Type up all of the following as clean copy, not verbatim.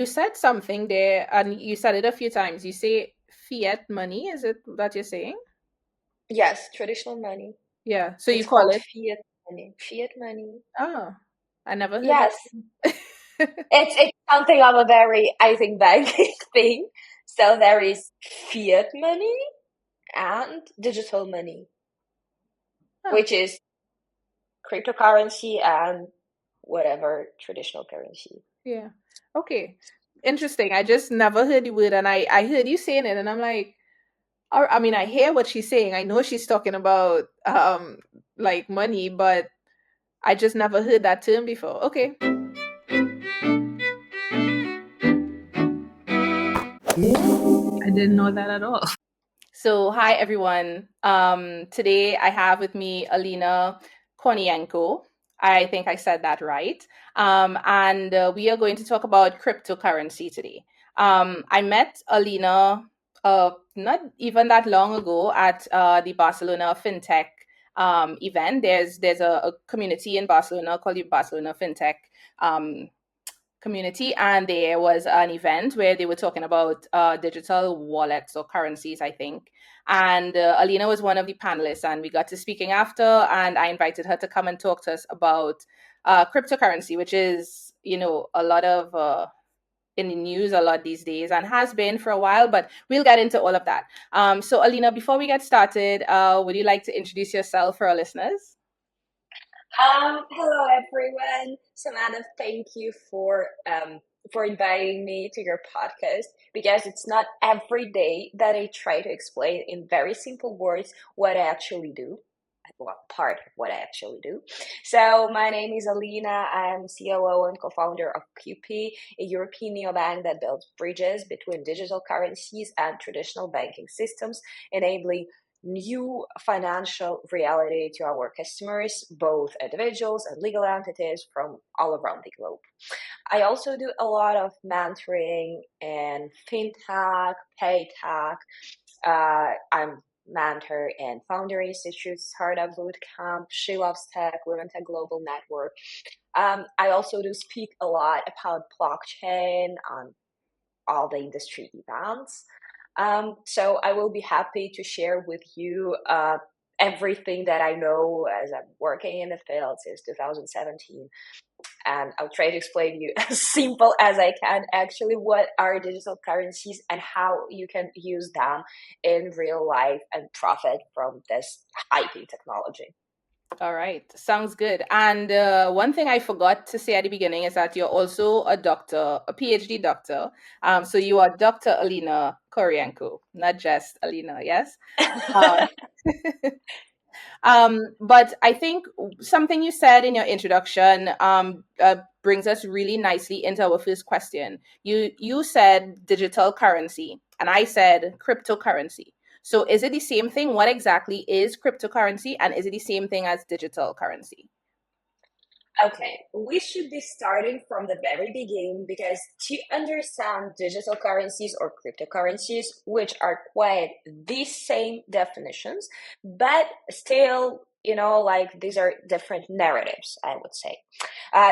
You said something there, and you said it a few times. You say fiat money. Is it that you're saying? Yes, traditional money. Yeah. So you It's call called it. fiat money. Fiat money. Oh, I never heard that. Yes, it's something of a very, I think, banking thing. So there is fiat money and digital money, Huh. which is cryptocurrency and whatever traditional currency. Yeah. Okay. Interesting. I just never heard the word, and I heard you saying it, and I'm like, I mean, I hear what she's saying. I know she's talking about like money, but I just never heard that term before. Okay. I didn't know that at all. So, hi everyone. Today I have with me Alina Kornienko. I think I said that right. And we are going to talk about cryptocurrency today. I met Alina not even that long ago at the Barcelona FinTech event. There's a community in Barcelona called the Barcelona FinTech um, community, and there was an event where they were talking about digital wallets or currencies, I think. And Alina was one of the panelists, and we got to speaking after, and I invited her to come and talk to us about cryptocurrency, which is, a lot of in the news a lot these days and has been for a while, but we'll get into all of that. So, Alina, before we get started, would you like to introduce yourself for our listeners? Hello everyone. Samantha, thank you for inviting me to your podcast because it's not every day that I try to explain in very simple words what I actually do. Well, part of what I actually do. So my name is Alina. I'm COO and co-founder of Quppy, a European neobank that builds bridges between digital currencies and traditional banking systems, enabling new financial reality to our customers, both individuals and legal entities from all around the globe. I also do a lot of mentoring in fintech, paytech. I'm mentor and founder institute, startup bootcamp, She Loves Tech, Women Tech Global Network. I also do speak a lot about blockchain on all the industry events. So I will be happy to share with you everything that I know as I'm working in the field since 2017. And I'll try to explain you as simple as I can actually what are digital currencies and how you can use them in real life and profit from this hyping technology. All right, sounds good. And one thing I forgot to say at the beginning is that you're also a doctor, a PhD doctor. So you are Dr. Alina Koryenko, not just Alina, yes? Uh, but I think something you said in your introduction brings us really nicely into our first question. You said digital currency, and I said cryptocurrency. So is it the same thing? What exactly is cryptocurrency, and is it the same thing as digital currency? Okay, we should be starting from the very beginning because to understand digital currencies or cryptocurrencies, which are quite the same definitions, but still, like these are different narratives, I would say.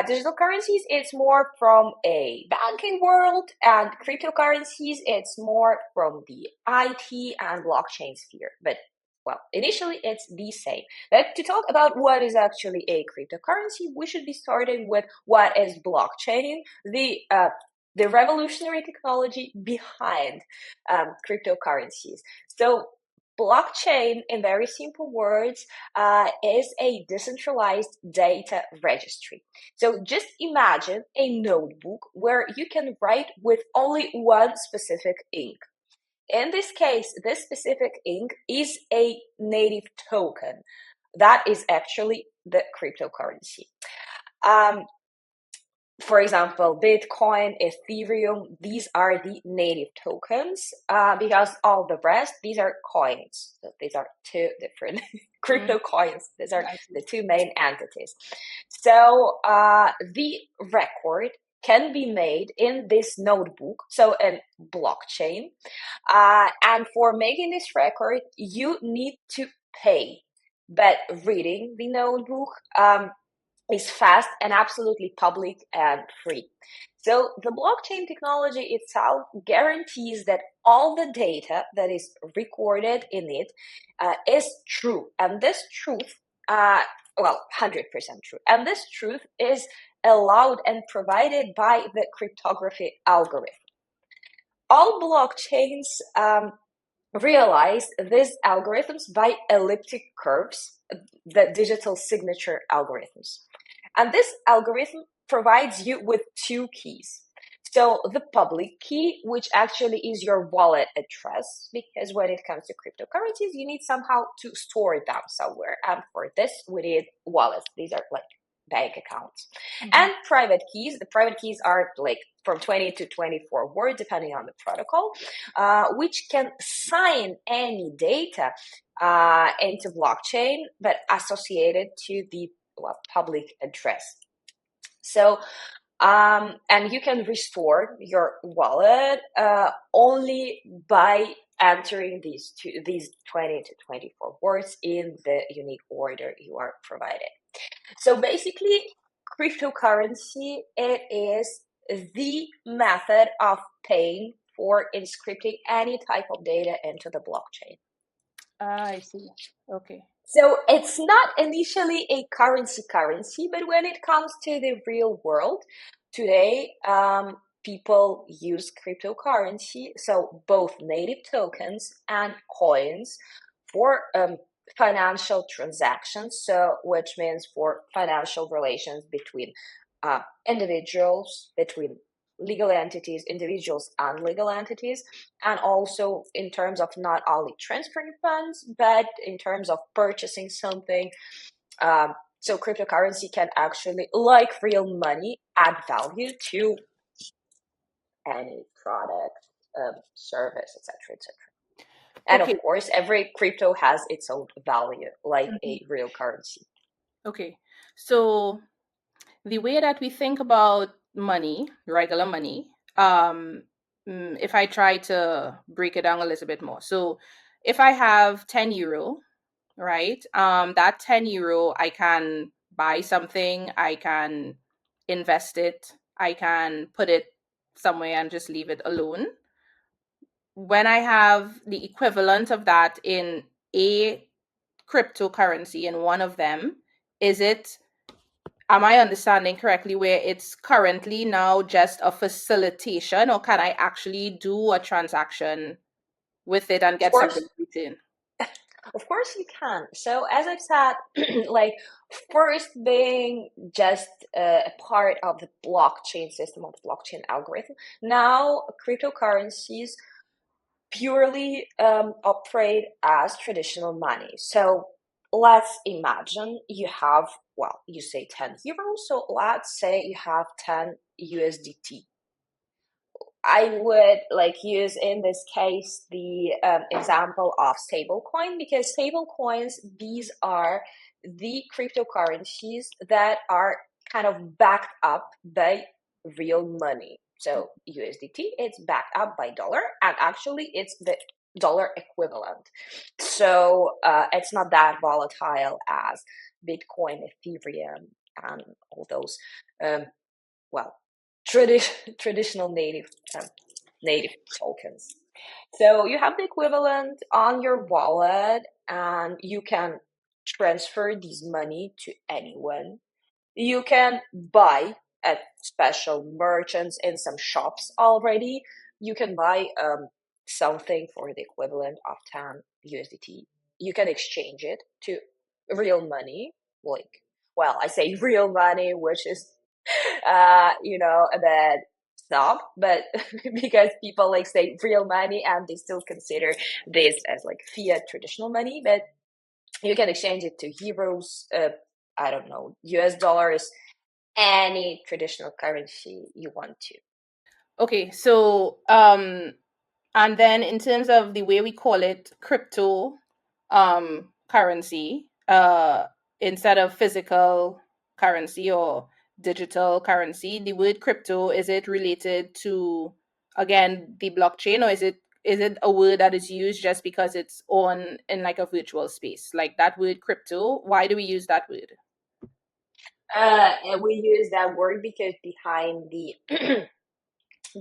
Digital currencies, it's more from a banking world, and cryptocurrencies, it's more from the IT and blockchain sphere. But well, initially it's the same. But to talk about what is actually a cryptocurrency, we should be starting with what is blockchain, the revolutionary technology behind cryptocurrencies. So blockchain, in very simple words, is a decentralized data registry. So just imagine a notebook where you can write with only one specific ink. In this case, this specific ink is a native token. That is actually the cryptocurrency. Um, for example, Bitcoin, Ethereum, these are the native tokens because all the rest, these are coins. So these are two different Mm, crypto coins. These are I see. the two main entities. So the record can be made in this notebook, so a blockchain. And for making this record, you need to pay. But reading the notebook, is fast and absolutely public and free. So the blockchain technology itself guarantees that all the data that is recorded in it is true. And this truth, 100% true. And this truth is allowed and provided by the cryptography algorithm. All blockchains realize these algorithms by elliptic curves, the digital signature algorithms. And this algorithm provides you with two keys. So the public key, which actually is your wallet address, because when it comes to cryptocurrencies, you need somehow to store them somewhere. And for this, we need wallets. These are like bank accounts. And private keys. The private keys are like from 20 to 24 words, depending on the protocol, which can sign any data into blockchain, but associated to the public address. So, and you can restore your wallet only by entering these 20 to 24 words in the unique order you are provided. So basically, cryptocurrency, it is the method of paying for inscripting any type of data into the blockchain. I see. Okay. So it's not initially a currency, but when it comes to the real world, today, people use cryptocurrency, so both native tokens and coins for financial transactions, so which means for financial relations between individuals, between legal entities, individuals and legal entities, and also in terms of not only transferring funds, but in terms of purchasing something. So cryptocurrency can actually, like real money, add value to any product, service, etc., etc. And Okay. of course, every crypto has its own value, like a real currency. Okay. So the way that we think about money, regular money, if I try to break it down a little bit more. So if I have 10 euro, right? That 10 euro, I can buy something, I can invest it, I can put it somewhere and just leave it alone. When I have the equivalent of that in a cryptocurrency in one of them, is it, am I understanding correctly, where it's currently now just a facilitation, or can I actually do a transaction with it and Of get something course, in return? of course you can. So as I've said, like first being just a part of the blockchain system, of the blockchain algorithm, now cryptocurrencies purely operate as traditional money. So let's imagine you have, well, you say 10 euros. So let's say you have 10 USDT. I would like use in this case the example of stablecoin, because stablecoins, these are the cryptocurrencies that are kind of backed up by real money. So USDT, it's backed up by dollar, and actually it's the dollar equivalent. So it's not that volatile as Bitcoin, Ethereum, and all those well, traditional native tokens. So you have the equivalent on your wallet, and you can transfer this money to anyone. You can buy at special merchants in some shops already. You can buy something for the equivalent of 10 USDT. You can exchange it to real money, like, well, I say real money, which is a bit snob, but because people like say real money and they still consider this as like fiat traditional money, but you can exchange it to euros, I don't know, US dollars, any traditional currency you want to. Okay, so and then in terms of the way we call it crypto currency, instead of physical currency or digital currency, the word crypto, is it related to, again, the blockchain, or is it a word that is used just because it's on in like a virtual space? Like that word crypto, why do we use that word? And we use that word because behind the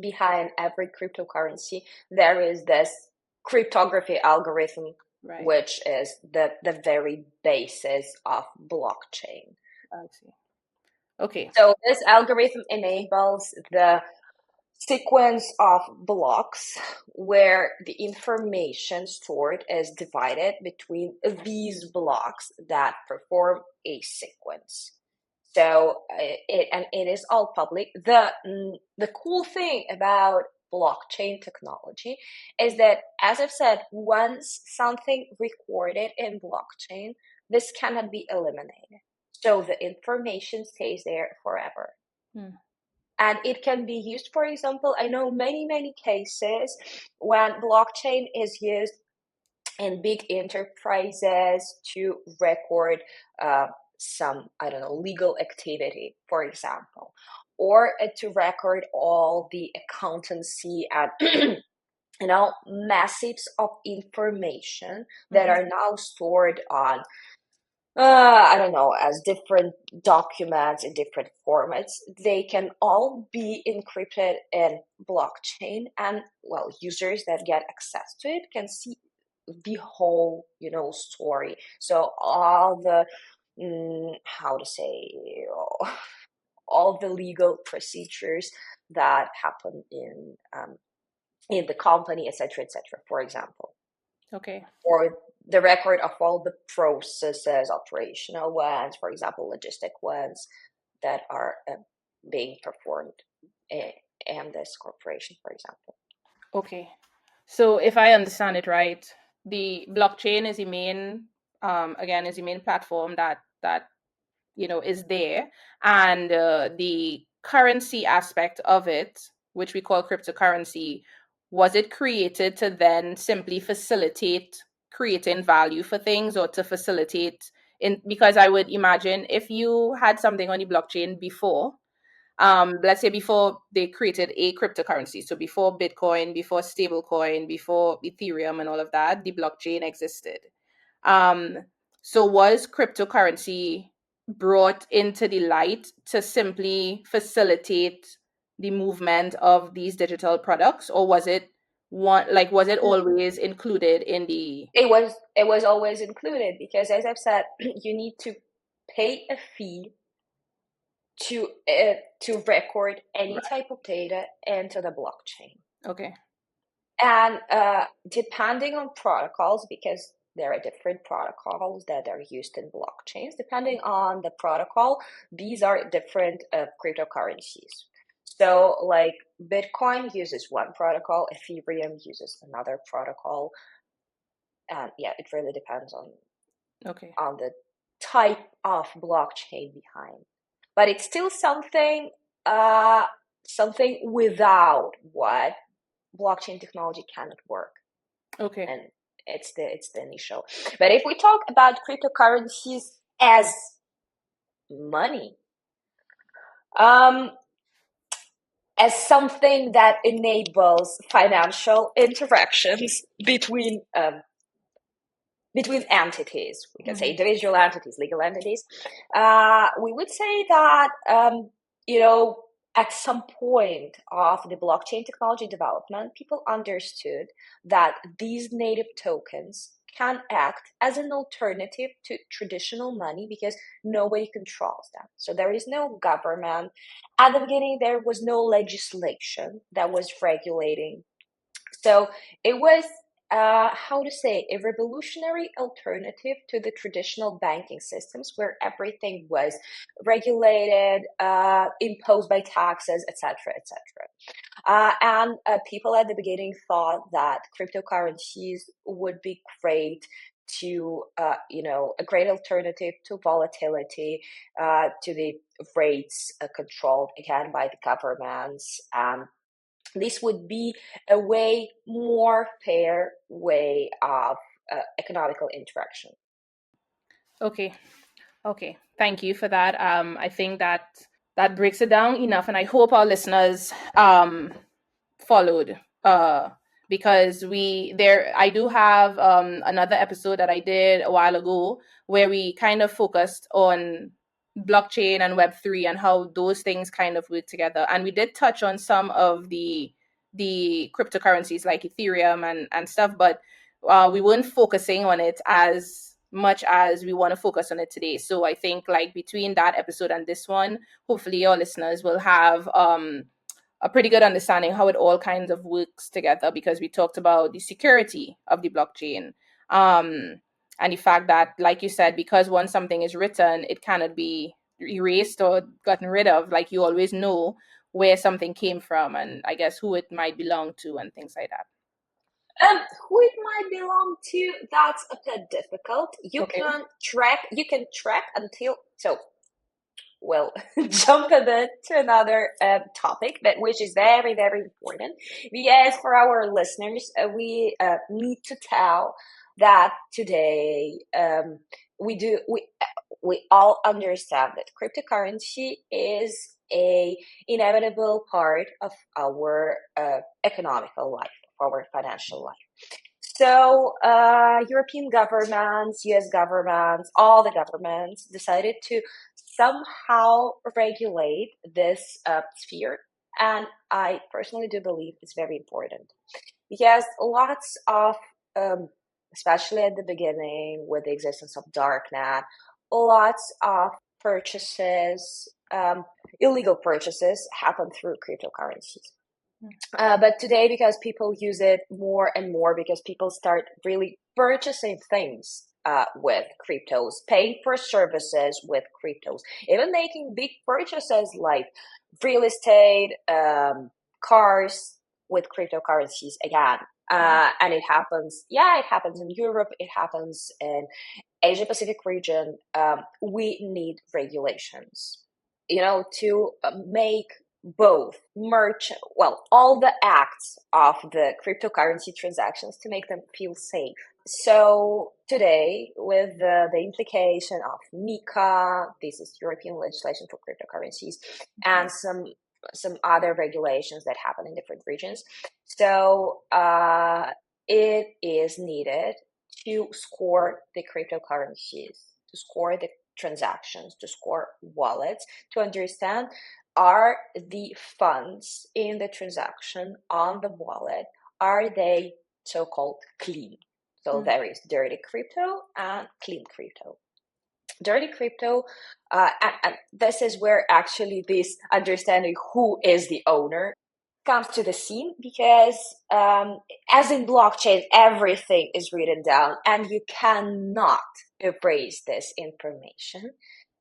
behind every cryptocurrency there is this cryptography algorithm, Right. which is the very basis of blockchain. I see. Okay. So this algorithm enables the sequence of blocks where the information stored is divided between these blocks that perform a sequence. So it is all public. The cool thing about blockchain technology is that, as I've said, once something recorded in blockchain, this cannot be eliminated. So the information stays there forever. And it can be used, for example, I know many cases when blockchain is used in big enterprises to record some, I don't know, legal activity, for example, or to record all the accountancy and massives of information that are now stored on I don't know, as different documents in different formats. They can all be encrypted in blockchain, and well, users that get access to it can see the whole, story. So all the, how to say, all the legal procedures that happen in the company, etc., etc., for example. Okay. Or the record of all the processes, operational ones, for example, logistic ones that are being performed in this corporation, for example. Okay. So if I understand it right, the blockchain is the main, again, is the main platform that is there, and the currency aspect of it, which we call cryptocurrency, was it created to then simply facilitate creating value for things, or to facilitate in, because I would imagine if you had something on the blockchain before, let's say before they created a cryptocurrency, so before Bitcoin, before stablecoin, before Ethereum and all of that, the blockchain existed. um so was cryptocurrency brought into the light to simply facilitate the movement of these digital products, or was it was it always included in the It was always included because, as I've said, you need to pay a fee to record any type of data into the blockchain. Okay. And depending on protocols, because there are different protocols that are used in blockchains, depending on the protocol, these are different cryptocurrencies. So, like Bitcoin uses one protocol, Ethereum uses another protocol, and yeah, it really depends on the type of blockchain behind. But it's still something without what blockchain technology cannot work. Okay. And it's the initial. But if we talk about cryptocurrencies as money, as something that enables financial interactions between entities, we can say individual entities, legal entities, we would say that at some point of the blockchain technology development, people understood that these native tokens can act as an alternative to traditional money because nobody controls them. So there is no government. At the beginning, there was no legislation that was regulating. So it was how to say, a revolutionary alternative to the traditional banking systems where everything was regulated, imposed by taxes, etc., etc. And people at the beginning thought that cryptocurrencies would be great to, a great alternative to volatility, to the rates controlled again by the governments. This would be a way more fair way of economical interaction. Okay. Thank you for that. I think that breaks it down enough, and I hope our listeners followed. Because I do have another episode that I did a while ago where we kind of focused on blockchain and Web3 and how those things kind of work together. And we did touch on some of the cryptocurrencies like Ethereum and stuff, but we weren't focusing on it as much as we want to focus on it today. So I think like between that episode and this one, hopefully your listeners will have a pretty good understanding how it all kinds of works together, because we talked about the security of the blockchain, and the fact that, like you said, because once something is written, it cannot be erased or gotten rid of. Like, you always know where something came from, and I guess who it might belong to and things like that. Who it might belong to, that's a bit difficult. You can track until, so we'll jump a bit to another topic, but which is very, very important, because for our listeners, we need to tell that today we all understand that cryptocurrency is a inevitable part of our economical life, of our financial life. So European governments, US governments, all the governments decided to somehow regulate this sphere. And I personally do believe it's very important, because lots of, especially at the beginning with the existence of darknet, lots of purchases, illegal purchases happen through cryptocurrencies. But today, because people use it more and more, because people start really purchasing things with cryptos, paying for services with cryptos, even making big purchases like real estate, cars with cryptocurrencies again. And it happens in Europe, it happens in Asia Pacific region. We need regulations, to make both all the acts of the cryptocurrency transactions, to make them feel safe. So today, with the implication of MiCA, this is European legislation for cryptocurrencies, and some other regulations that happen in different regions. So it is needed to score the cryptocurrencies, to score the transactions, to score wallets, to understand, are the funds in the transaction on the wallet, are they so-called clean? So there is dirty crypto and clean crypto. Dirty crypto, and this is where actually this understanding who is the owner comes to the scene, because as in blockchain, everything is written down and you cannot erase this information.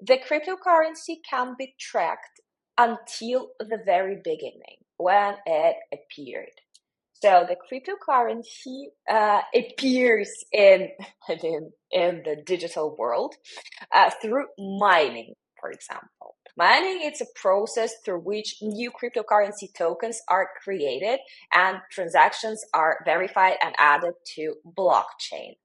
The cryptocurrency can be tracked until the very beginning, when it appeared. So the cryptocurrency appears in the digital world through mining, for example. Mining, it's a process through which new cryptocurrency tokens are created and transactions are verified and added to blockchain.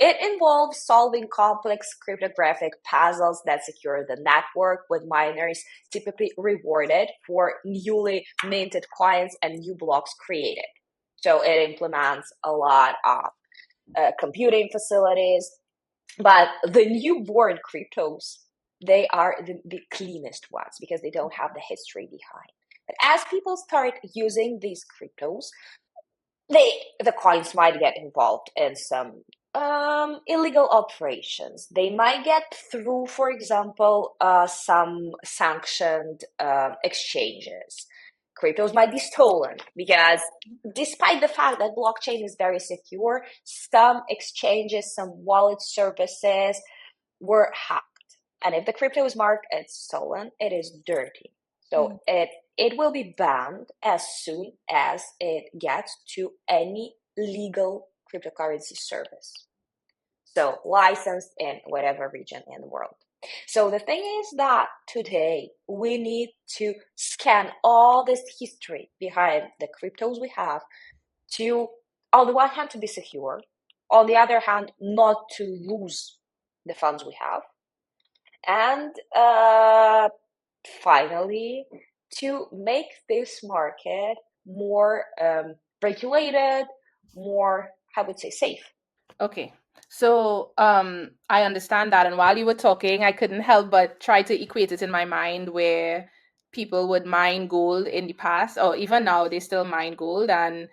It involves solving complex cryptographic puzzles that secure the network, with miners typically rewarded for newly minted coins and new blocks created. So it implements a lot of computing facilities, but the newborn cryptos, they are the cleanest ones, because they don't have the history behind. But as people start using these cryptos, the coins might get involved in some illegal operations. They might get through, for example, some sanctioned exchanges. Cryptos might be stolen, because despite the fact that blockchain is very secure, some exchanges, some wallet services were hacked. And if the crypto is marked as stolen, it is dirty. So it will be banned as soon as it gets to any legal cryptocurrency service. So licensed in whatever region in the world. So the thing is that today we need to scan all this history behind the cryptos we have, to, on the one hand, to be secure, on the other hand, not to lose the funds we have, and finally, to make this market more regulated, more, I would say, safe. Okay. So I understand that. And while you were talking, I couldn't help but try to equate it in my mind where people would mine gold in the past, or even now, they still mine gold. And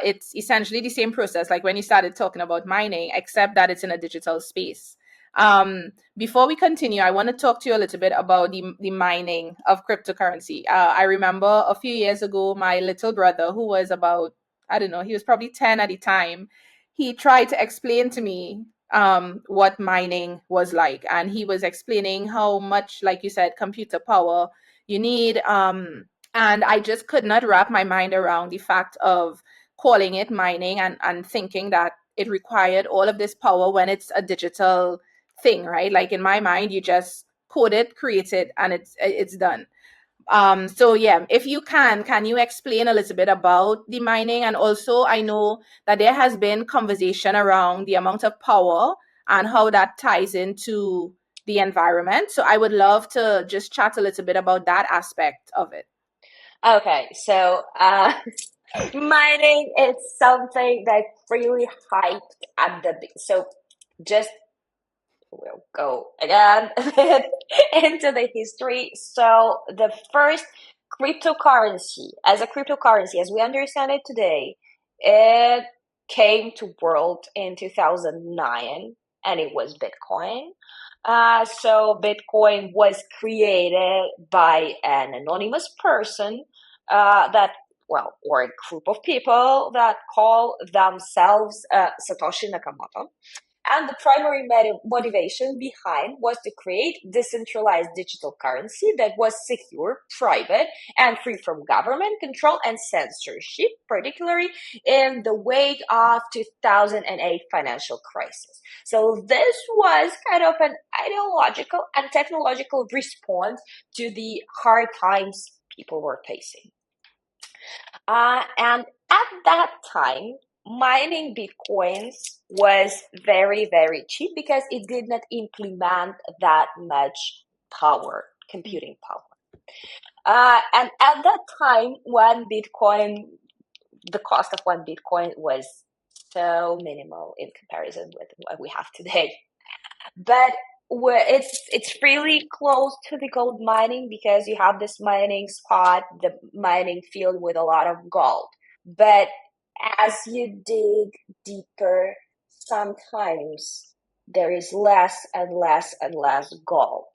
it's essentially the same process, like when you started talking about mining, except that it's in a digital space. Before we continue, I want to talk to you a little bit about the mining of cryptocurrency. I remember a few years ago, my little brother, who was about, I don't know, he was probably 10 at the time, he tried to explain to me what mining was like. And he was explaining how much, like you said, computer power you need. And I just could not wrap my mind around the fact of calling it mining and thinking that it required all of this power when it's a digital thing, right? Like in my mind, you just code it, create it, and it's done. So yeah, if you can you explain a little bit about the mining? And also, I know that there has been conversation around the amount of power and how that ties into the environment. So I would love to just chat a little bit about that aspect of it. Okay, so mining is something that really hyped at so just we'll go again into the history. So the first cryptocurrency, as we understand it today, it came to world in 2009, and it was Bitcoin. So Bitcoin was created by an anonymous person that, well, or a group of people that call themselves Satoshi Nakamoto. And the primary motivation behind was to create decentralized digital currency that was secure, private, and free from government control and censorship, particularly in the wake of 2008 financial crisis. So this was kind of an ideological and technological response to the hard times people were facing. And at that time, mining bitcoins was very, very cheap because it did not implement that much power, computing power. And at that time, the cost of one bitcoin was so minimal in comparison with what we have today. But it's really close to the gold mining because you have this mining spot, the mining field with a lot of gold. But as you dig deeper, sometimes there is less and less and less gold.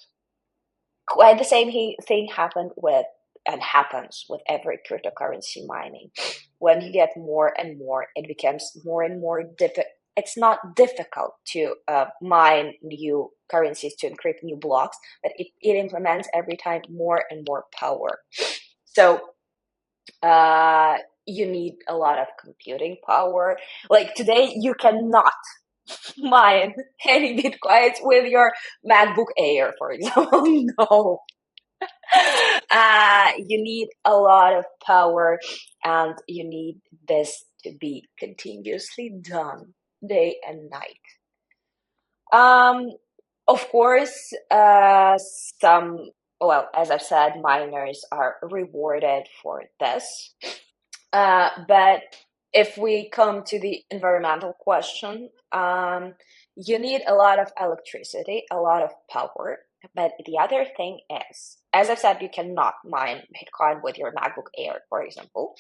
Quite the same thing happened with and happens with every cryptocurrency mining. When you get more and more, it becomes more and more difficult. It's not difficult to mine new currencies, to encrypt new blocks, but it implements every time more and more power. So you need a lot of computing power. Like today, you cannot mine any bitcoins with your MacBook Air, for example. No. You need a lot of power, and you need this to be continuously done day and night. Of course, some, well, as I've said, miners are rewarded for this. But if we come to the environmental question, you need a lot of electricity, a lot of power. But the other thing is, as I've said, you cannot mine Bitcoin with your MacBook Air, for example.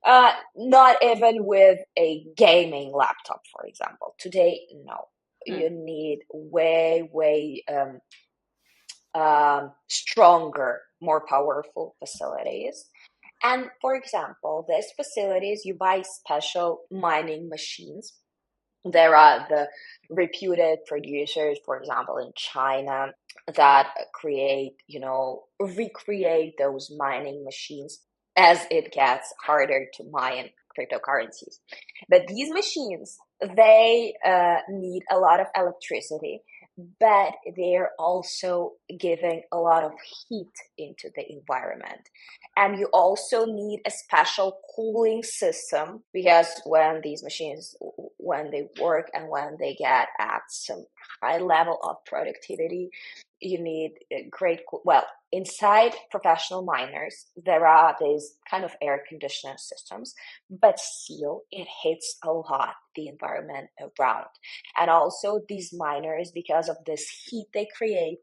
Not even with a gaming laptop, for example. Today, no. You need way stronger, more powerful facilities. And for example, these facilities, you buy special mining machines. There are the reputed producers, for example, in China, that recreate those mining machines as it gets harder to mine cryptocurrencies. But these machines, they need a lot of electricity, but they're also giving a lot of heat into the environment. And you also need a special cooling system because when these machines when they work and when they get at some high level of productivity, you need well, inside professional miners, there are these kind of air conditioner systems, but still it hits a lot the environment around. And also these miners, because of this heat they create,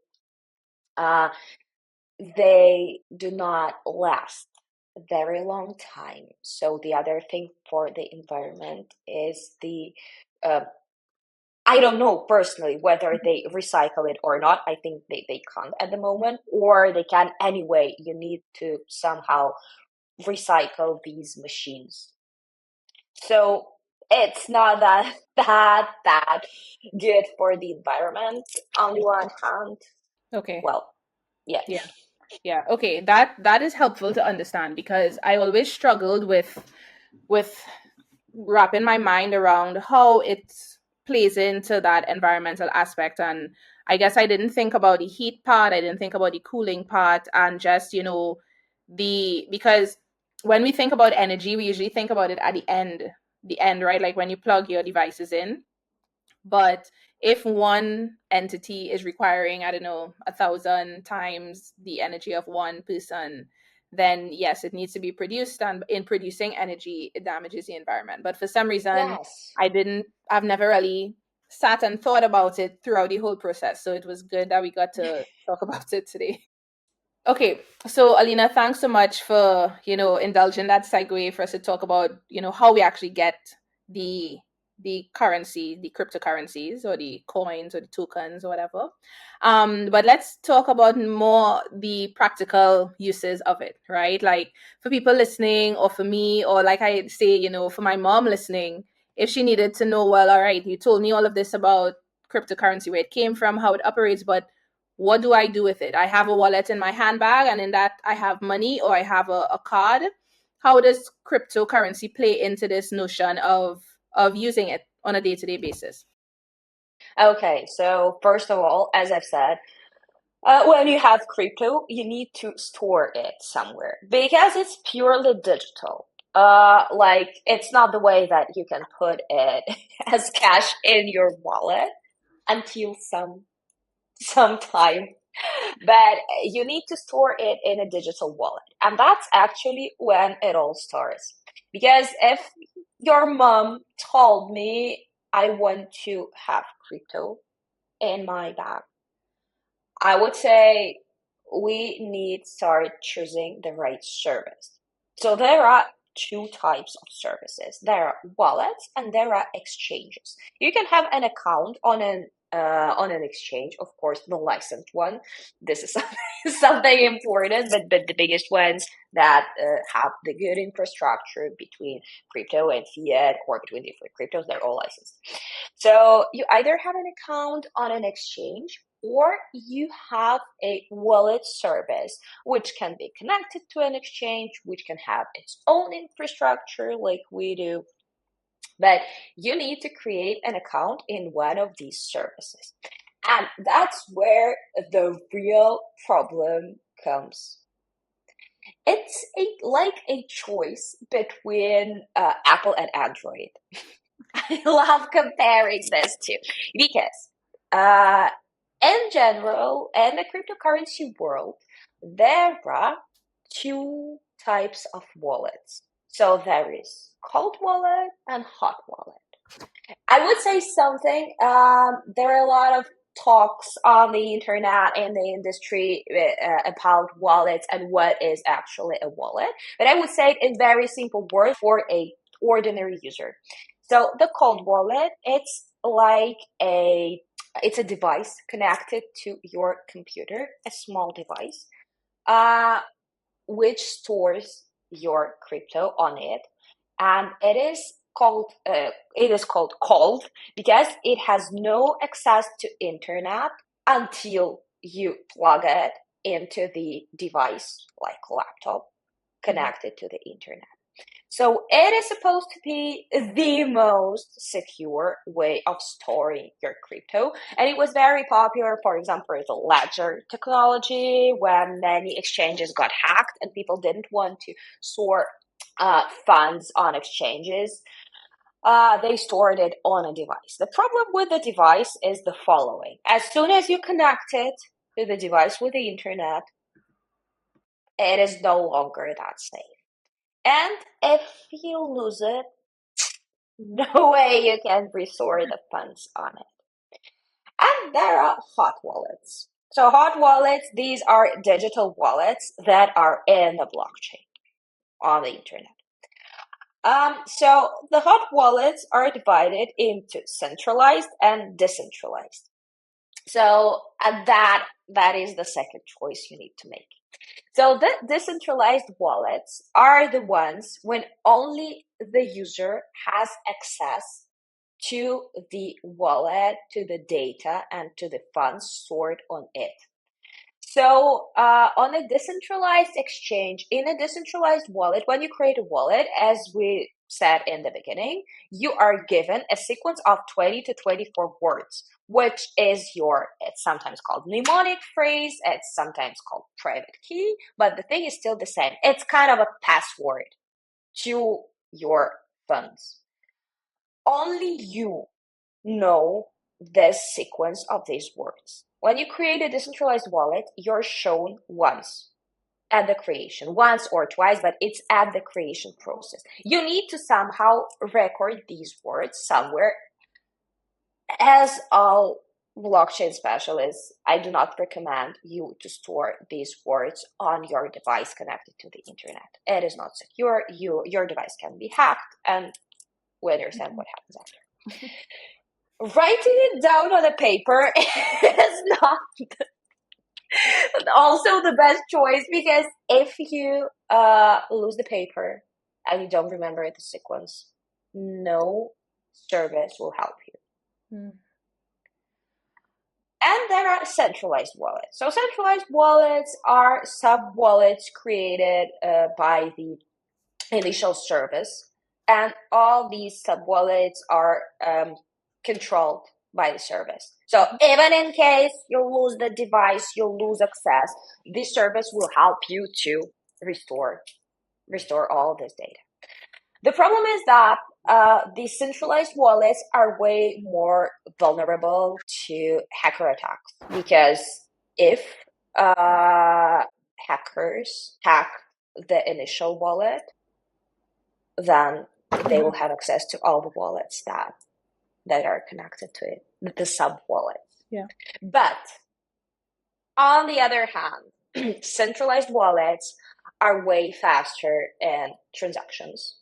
they do not last a very long time. So the other thing for the environment is uh, I don't know personally whether they recycle it or not. I think they can't at the moment, or they can anyway. You need to somehow recycle these machines. So it's not that good for the environment on the one hand. Okay. Well, yeah. Yeah. Yeah. Okay. That is helpful to understand, because I always struggled with wrapping my mind around how it plays into that environmental aspect. And I guess I didn't think about the heat part, I didn't think about the cooling part, and just, because when we think about energy, we usually think about it at the end, right? Like when you plug your devices in. But if one entity is requiring, I don't know, 1,000 times the energy of one person, then yes, it needs to be produced. And in producing energy, it damages the environment. But for some reason, Yes. I've never really sat and thought about it throughout the whole process. So it was good that we got to talk about it today. Okay, so Alina, thanks so much for indulging that segue for us to talk about how we actually get the currency, the cryptocurrencies or the coins or the tokens or whatever. But let's talk about more the practical uses of it, right? Like for people listening, or for me, or like I say, for my mom listening, if she needed to know, well, all right, you told me all of this about cryptocurrency, where it came from, how it operates, but what do I do with it? I have a wallet in my handbag, and in that I have money, or I have a card. How does cryptocurrency play into this notion of using it on a day-to-day basis? Okay, so first of all, as I've said, when you have crypto, you need to store it somewhere because it's purely digital. Like it's not the way that you can put it as cash in your wallet until some time, but you need to store it in a digital wallet, and that's actually when it all starts. Because if your mom told me I want to have crypto in my bag, I would say we need to start choosing the right service. So there are two types of services. There are wallets and there are exchanges. You can have an account on an exchange, of course, the licensed one. This is something important, but the biggest ones that have the good infrastructure between crypto and fiat, or between different cryptos, they're all licensed. So you either have an account on an exchange, or you have a wallet service which can be connected to an exchange, which can have its own infrastructure like we do. But you need to create an account in one of these services. And that's where the real problem comes. It's like a choice between Apple and Android. I love comparing this to, because uh, in general, in the cryptocurrency world, there are two types of wallets. So there is cold wallet and hot wallet. I would say something. There are a lot of talks on the internet and the industry about wallets and what is actually a wallet. But I would say it in very simple words for a ordinary user. So the cold wallet, it's a device connected to your computer, a small device, uh, which stores your crypto on it, and it is called cold because it has no access to internet until you plug it into the device, like laptop, connected to the internet. So it is supposed to be the most secure way of storing your crypto. And it was very popular, for example, the ledger technology, when many exchanges got hacked and people didn't want to store funds on exchanges. they stored it on a device. The problem with the device is the following. As soon as you connect it to the device with the internet, it is no longer that safe. And if you lose it, no way you can restore the funds on it. And there are hot wallets. So hot wallets, these are digital wallets that are in the blockchain on the internet. So the hot wallets are divided into centralized and decentralized. So that is the second choice you need to make. So the decentralized wallets are the ones when only the user has access to the wallet, to the data, and to the funds stored on it. So on a decentralized exchange, in a decentralized wallet, when you create a wallet, as we said in the beginning, you are given a sequence of 20 to 24 words, which is it's sometimes called mnemonic phrase, it's sometimes called private key, but the thing is still the same. It's kind of a password to your funds. Only you know this sequence of these words. When you create a decentralized wallet, you're shown once at the creation, once or twice, but it's at the creation process. You need to somehow record these words somewhere. As all blockchain specialists, I do not recommend you to store these words on your device connected to the internet. It is not secure. Your device can be hacked, and we understand what happens after. Writing it down on a paper is not also the best choice, because if you lose the paper and you don't remember the sequence, no service will help you. Mm. And there are centralized wallets. So centralized wallets are sub-wallets created by the initial service, and all these sub-wallets are controlled by the service. So even in case you lose the device, you lose access, this service will help you to restore all this data. The problem is that these centralized wallets are way more vulnerable to hacker attacks, because if hackers hack the initial wallet, then they will have access to all the wallets that are connected to it, the sub wallets. Yeah. But on the other hand, centralized wallets are way faster in transactions,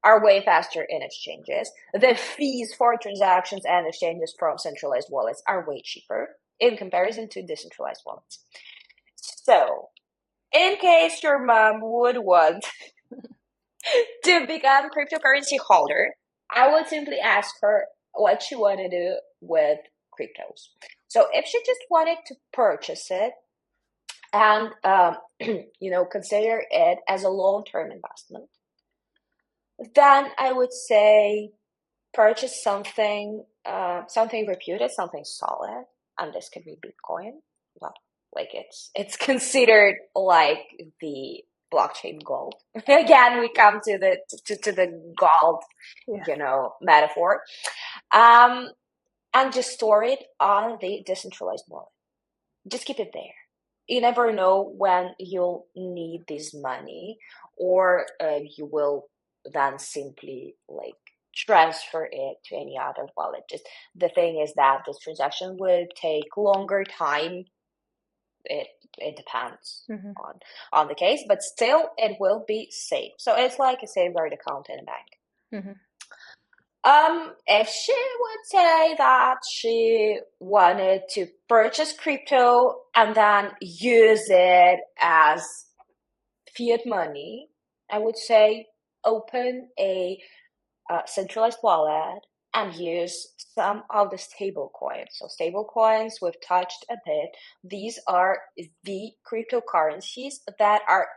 are way faster in exchanges. The fees for transactions and exchanges from centralized wallets are way cheaper in comparison to decentralized wallets. So, in case your mom would want to become cryptocurrency holder, I would simply ask her what she want to do with cryptos. So if she just wanted to purchase it and consider it as a long-term investment, then I would say purchase something reputed, something solid, and this could be Bitcoin. Well, like it's considered like the blockchain gold. Again, we come to the gold, metaphor. And just store it on the decentralized wallet. Just keep it there. You never know when you'll need this money, or you will then simply transfer it to any other wallet. Just the thing is that this transaction would take longer time. It depends on the case, but still it will be safe. So it's like a safeguard account in a bank. Mm-hmm. If she would say that she wanted to purchase crypto and then use it as fiat money, I would say open a centralized wallet and use some of the stable coins. So stable coins, we've touched a bit. These are the cryptocurrencies that are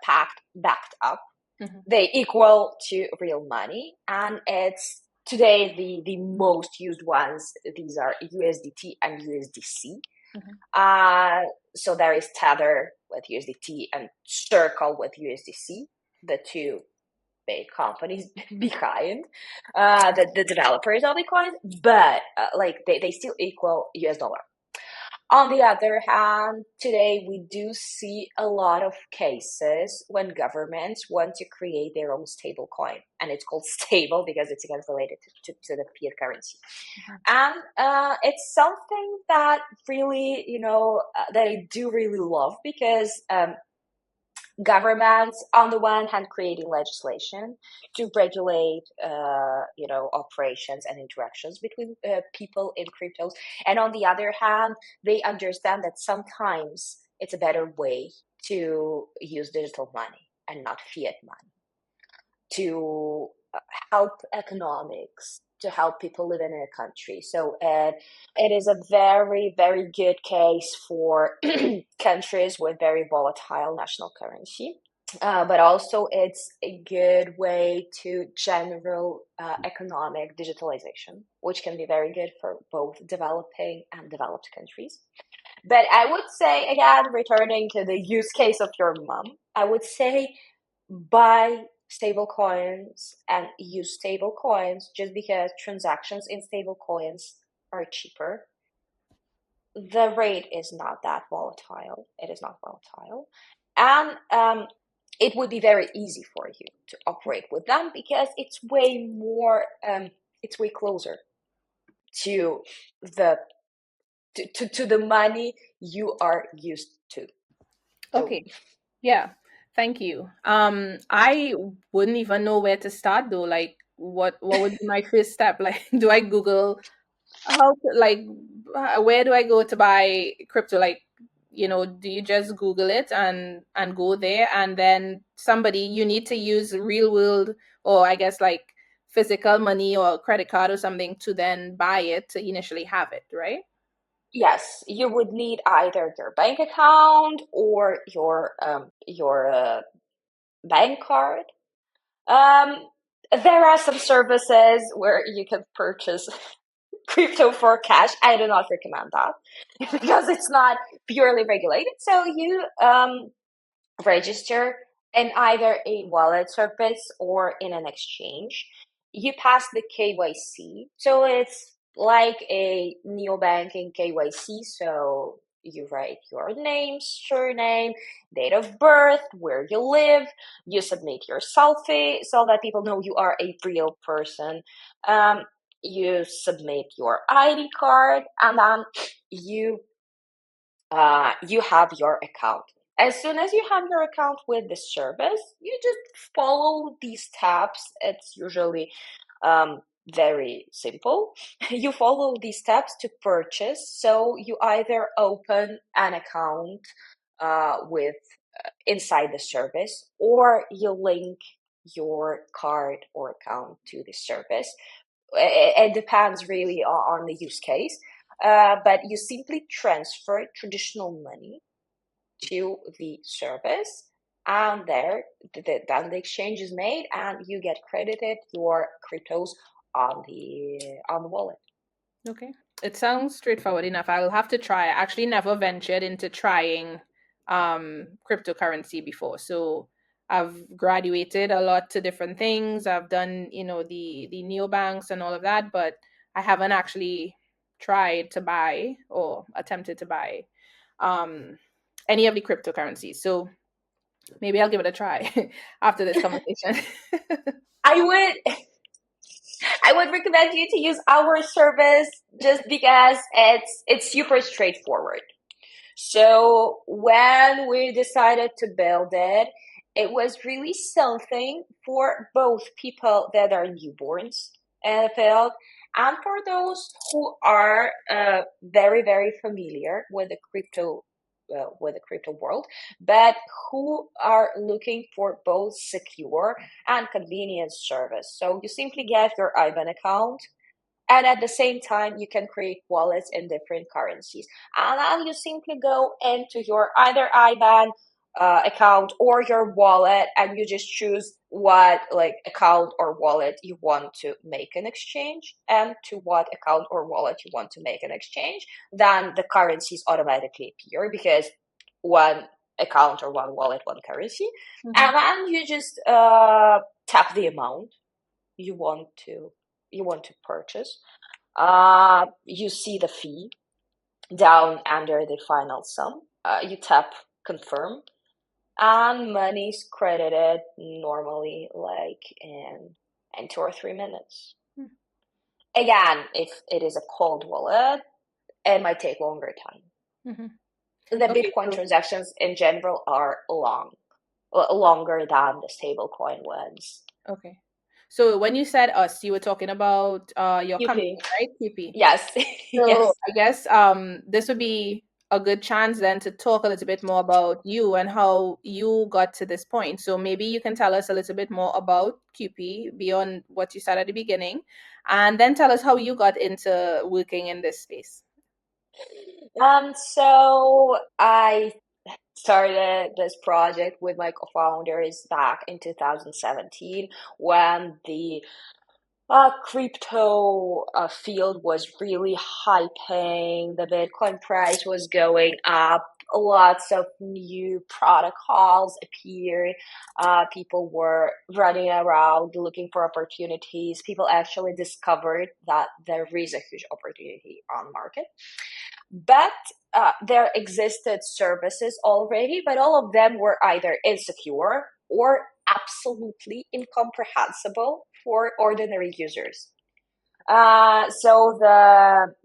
backed up. Mm-hmm. They equal to real money, and it's today the most used ones. These are USDT and USDC. Mm-hmm. So there is Tether with USDT and Circle with USDC, the two big companies behind the developers of the coins, but they still equal US dollar. On the other hand, today we do see a lot of cases when governments want to create their own stable coin, and it's called stable because it's again related to the fiat currency. And it's something that really, that I do really love because governments, on the one hand, creating legislation to regulate, operations and interactions between people in cryptos, and on the other hand, they understand that sometimes it's a better way to use digital money and not fiat money to help economics, to help people live in a country. So it is a very, very good case for countries with very volatile national currency. But also it's a good way to general economic digitalization, which can be very good for both developing and developed countries. But I would say, again, returning to the use case of your mom, I would say buy stable coins and use stable coins just because transactions in stable coins are cheaper. The rate is not that volatile. It is not volatile. And it would be very easy for you to operate with them because it's way more, it's way closer to the to the money you are used to. So, Okay. Yeah. Thank you. I wouldn't even know where to start though. Like, what would be my first step? Like, do I Google how to, like, where do I go to buy crypto? Like, do you just Google it and go there, and then somebody you need to use real world, or I guess like physical money or credit card or something to then buy it to initially have it, right? yes, you would need either your bank account or your bank card. Um, there are some services where you can purchase crypto for cash. I do not recommend that because it's not purely regulated. So you register in either a wallet service or in an exchange. You pass the KYC. So it's like a neobanking KYC. So you write your name, surname, date of birth, where you live. You submit your selfie so that people know you are a real person. Um, you submit your ID card, and then you you have your account. As soon as you have your account with the service, you just follow these steps. It's usually very simple. You follow these steps to purchase. So you either open an account with inside the service, or you link your card or account to the service. It depends really on the use case. But you simply transfer traditional money to the service, and then the exchange is made, and you get credited your cryptos on the wallet. Okay. It sounds straightforward enough. I'll have to try. I actually never ventured into trying cryptocurrency before. So I've graduated a lot to different things. I've done, the neobanks and all of that, but I haven't actually tried to buy or attempted to buy um any of the cryptocurrencies. So maybe I'll give it a try after this conversation. I would I would recommend you to use our service just because it's super straightforward. So when we decided to build it, it was really something for both people that are newborns in the field and for those who are very, very familiar with the crypto world, but who are looking for both secure and convenient service. So you simply get your IBAN account, and at the same time you can create wallets in different currencies, and then you simply go into your either IBAN account or your wallet, and you just choose what like account or wallet you want to make an exchange, and to what account or wallet you want to make an exchange. Then the currencies automatically appear because one account or one wallet, one currency. Mhm. And then you just tap the amount you want to purchase. You see the fee down under the final sum. You tap confirm, and money's credited normally like in 2 or 3 minutes. Again, if it is a cold wallet, it might take longer time. The Okay, Bitcoin transactions in general are longer than the stablecoin ones. okay. So when you said us, you were talking about your company, Qp. right? QP. Yes. So Yes. I guess this would be a good chance then to talk a little bit more about you and how you got to this point. So maybe you can tell us a little bit more about QP beyond what you said at the beginning, and then tell us how you got into working in this space. So I started this project with my co-founders back in 2017 when the crypto field was really hyping. The Bitcoin price was going up. Lots of new protocols appeared. People were running around looking for opportunities. People actually discovered that there is a huge opportunity on the market. But there existed services already, but all of them were either insecure or absolutely incomprehensible for ordinary users. So the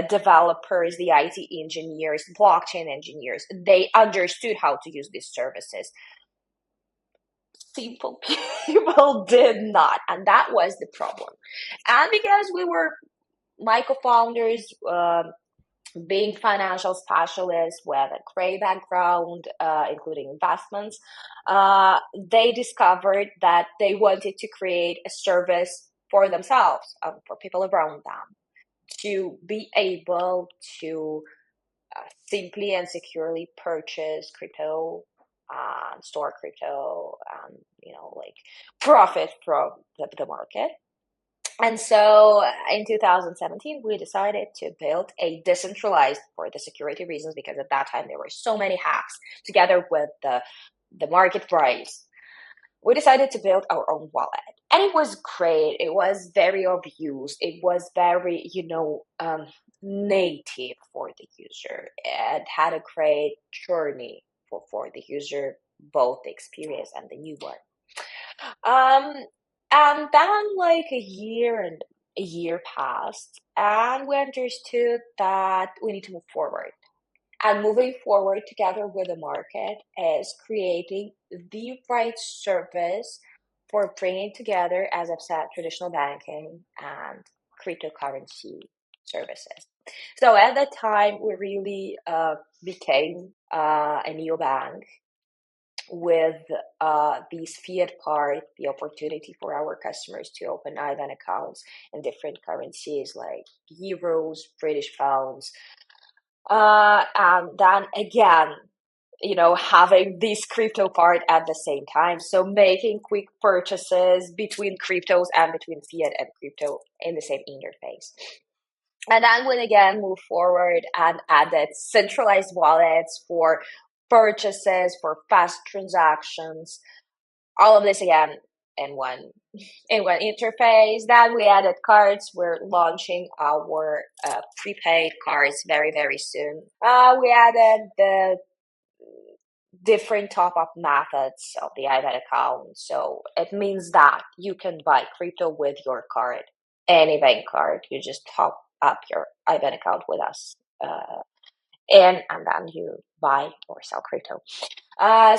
developers, the IT engineers, blockchain engineers, they understood how to use these services. Simple people did not, and that was the problem. And because we were my co-founders, being financial specialists with a great background, including investments, they discovered that they wanted to create a service for themselves, for people around them, to be able to simply and securely purchase crypto, store crypto, and profit from the market. And so in 2017, we decided to build a decentralized, for the security reasons, because at that time there were so many hacks, together with the market price. We decided to build our own wallet. And it was great. It was very obvious. It was very, native for the user. It had a great journey for the user, both the experience and the new one. And then like a year passed, and we understood that we need to move forward. And moving forward together with the market is creating the right service for bringing together, as I've said, traditional banking and cryptocurrency services. So at that time, we really became a neobank with these fiat part, the opportunity for our customers to open IBAN accounts in different currencies like euros, British pounds, and then again, having this crypto part at the same time. So making quick purchases between cryptos and between fiat and crypto in the same interface. And then we again move forward and added centralized wallets for purchases, for fast transactions, all of this again in one interface. Then we added cards. We're launching our prepaid cards very, very soon. We added the different top-up methods of the IBAN account. So it means that you can buy crypto with your card, any bank card. You just top up your IBAN account with us. And then you buy or sell crypto.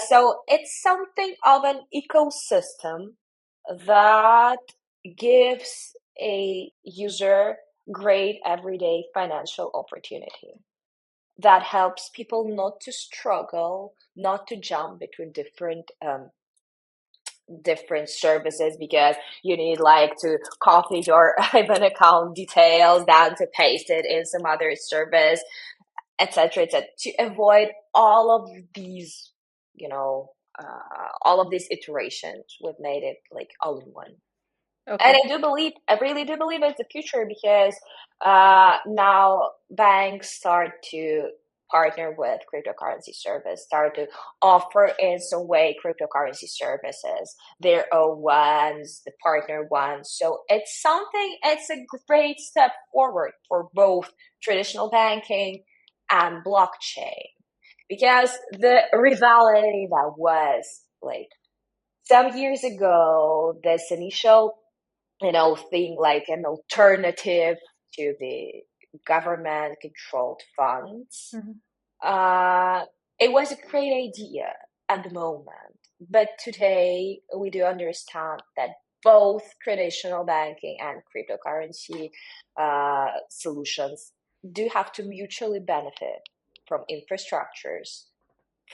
So it's something of an ecosystem that gives a user great everyday financial opportunity, that helps people not to struggle, not to jump between different services, because you need to copy your IBAN account details down to paste it in some other service, etc., etc., to avoid all of these, all of these iterations. We've made it all in one. Okay. And I really do believe it's the future, because now banks start to partner with cryptocurrency service, start to offer in some way cryptocurrency services, their own ones, the partner ones. So it's a great step forward for both traditional banking and blockchain, because the rivalry that was like some years ago, this initial, thing like an alternative to the government controlled funds, it was a great idea at the moment. But today we do understand that both traditional banking and cryptocurrency solutions do have to mutually benefit from infrastructures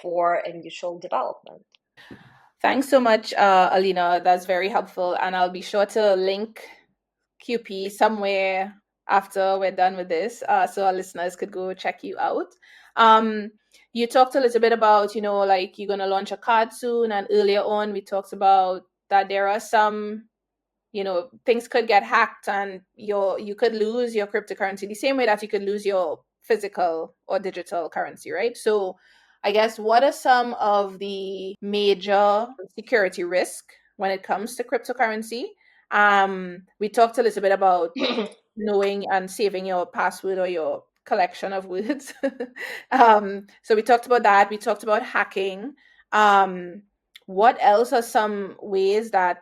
for a mutual development. Thanks so much, Alina. That's very helpful. And I'll be sure to link Quppy somewhere after we're done with this, so our listeners could go check you out. You talked a little bit about, like you're going to launch a card soon. And earlier on, we talked about that there are some, things could get hacked and you could lose your cryptocurrency the same way that you could lose your physical or digital currency, right? So I guess what are some of the major security risk when it comes to cryptocurrency? We talked a little bit about knowing and saving your password or your collection of words. So we talked about that. We talked about hacking. What else are some ways that,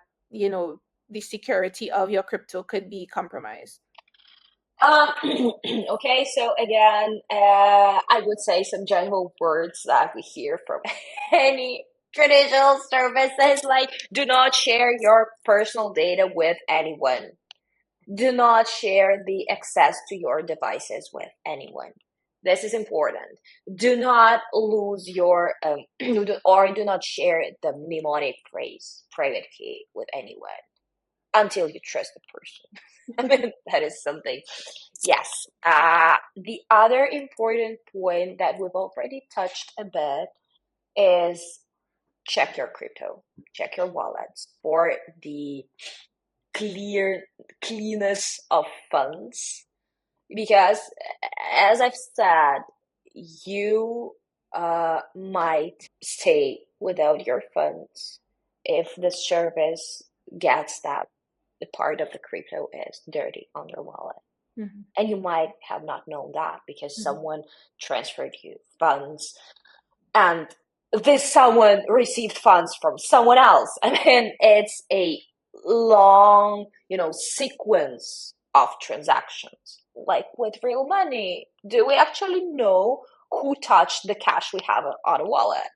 the security of your crypto could be compromised? Okay, so again, I would say some general words that we hear from any traditional services, like do not share your personal data with anyone. Do not share the access to your devices with anyone. This is important. Do not lose your, or do not share the mnemonic phrase, private key, with anyone until you trust the person. I mean, that is something. Yes. The other important point that we've already touched a bit is check your crypto, check your wallets for the cleanness of funds. Because, as I've said, you might stay without your funds if the service gets that the part of the crypto is dirty on your wallet. Mm-hmm. And you might have not known that because someone transferred you funds and this someone received funds from someone else. I mean, it's a long, sequence of transactions. Like with real money, do we actually know who touched the cash we have on a wallet?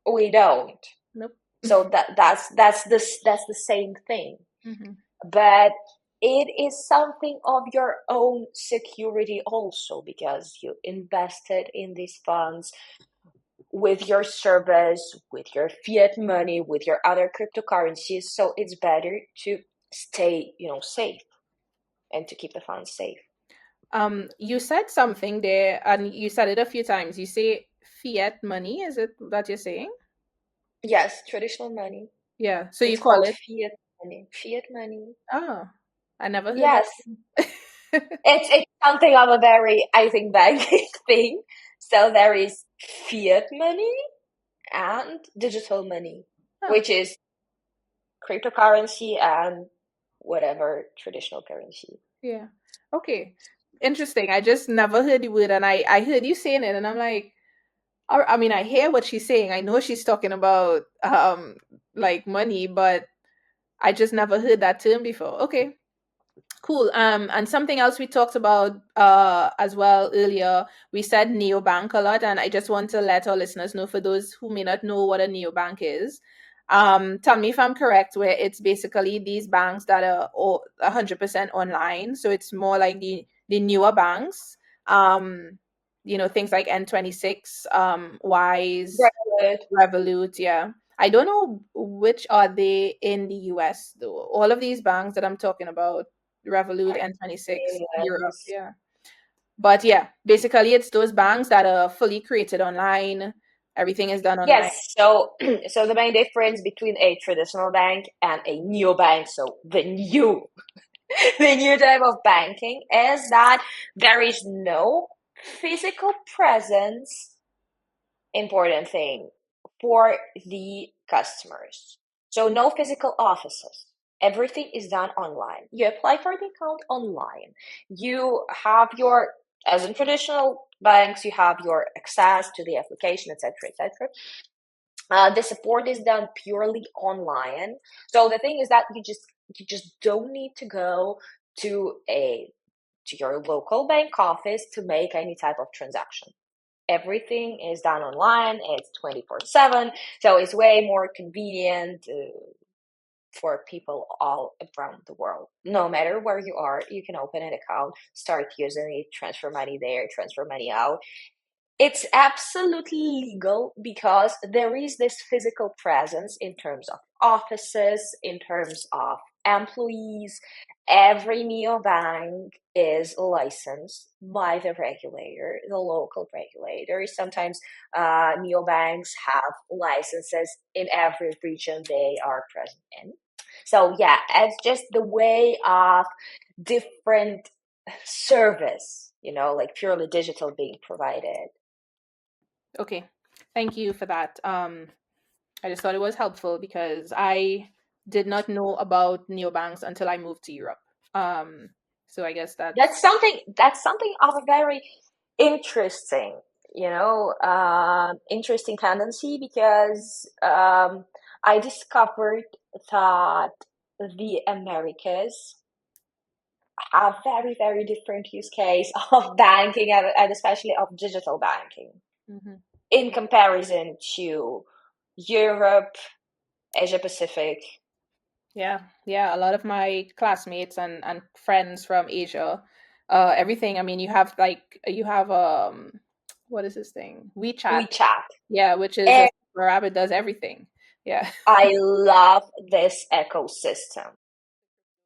We don't. Nope. So that's the same thing. Mm-hmm. But it is something of your own security also, because you invested in these funds with your service, with your fiat money, with your other cryptocurrencies. So it's better to stay, safe and to keep the funds safe. You said something there, and you said it a few times. You say fiat money. Is it that you're saying? Yes, traditional money. Yeah. So you call it fiat money. Fiat money. Oh, I never heard. Yes. It's something of a very, I think, banking thing. So there is fiat money and digital money, which is cryptocurrency and whatever traditional currency. Yeah. Okay. Interesting. I just never heard the word, and I heard you saying it, and I'm like, I mean, I hear what she's saying. I know she's talking about like money, but I just never heard that term before. Okay. Cool. And something else we talked about as well earlier, we said neobank a lot, and I just want to let our listeners know, for those who may not know what a neobank is, tell me if I'm correct, where it's basically these banks that are 100% online. So it's more like the newer banks, things like N26, Wise, Revolut, yeah. I don't know which are they in the US though. All of these banks that I'm talking about, Revolut, N26, Europe, yeah. But yeah, basically it's those banks that are fully created online. Everything is done online. Yes, so the main difference between a traditional bank and a neobank, so the new type of banking, is that there is no Physical presence, important thing for the customers. So no physical offices. Everything is done online. You apply for the account online. You have your, as in traditional banks, you have your access to the application, etc., etc. The support is done purely online. So the thing is that you just don't need to go to your local bank office to make any type of transaction. Everything is done online. It's 24/7, so it's way more convenient for people all around the world. No matter where you are, you can open an account, start using it, transfer money there, transfer money out. It's absolutely legal because there is this physical presence in terms of offices, in terms of employees. Every neobank is licensed by the regulator, the local regulator. Sometimes neobanks have licenses in every region they are present in. So yeah, it's just the way of different service, like purely digital being provided. Okay, thank you for that. I just thought it was helpful because I did not know about neobanks until I moved to Europe. Um, so I guess That's that's something of a very interesting, interesting tendency because I discovered that the Americas have very, very different use case of banking and especially of digital banking mhm. in comparison to Europe, Asia Pacific. Yeah. A lot of my classmates and friends from Asia, everything. I mean, you have what is this thing? WeChat. WeChat. Yeah, which is And just where Rabbit does everything. Yeah. I love this ecosystem.